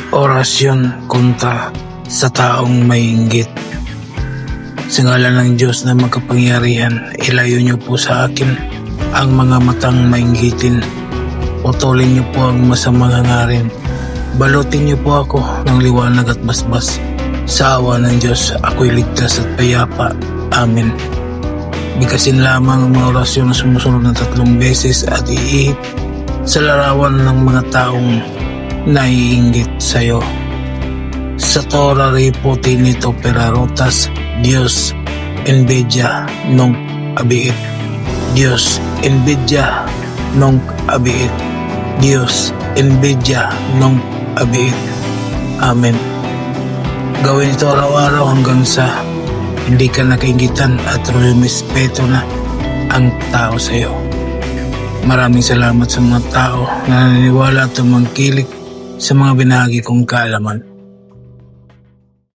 Orasyon kontra sa taong may inggit. Sa ngalan ng Diyos na magkapangyarihan, ilayo niyo po sa akin ang mga matang mainggitin. Putulin niyo po ang masamang hangarin. Balutin niyo po ako ng liwanag at basbas. Sa awa ng Diyos, ako'y ligtas at payapa. Amen. Bigkasin lamang ang mga orasyon na sumusunod ng 3 beses at iihip sa larawan ng mga taong naiinggit sa iyo. Sa Torah riputi nito perarotas, Dios envidia nung abiit. Dios envidia nung abiit. Dios envidia nung abiit. Amen. Gawin ito araw-araw hanggang sa hindi ka nakaingitan at rumispeto na ang tao sa iyo. Maraming salamat sa mga tao na naniniwala at tumangkilik sa mga binahagi kong kaalaman.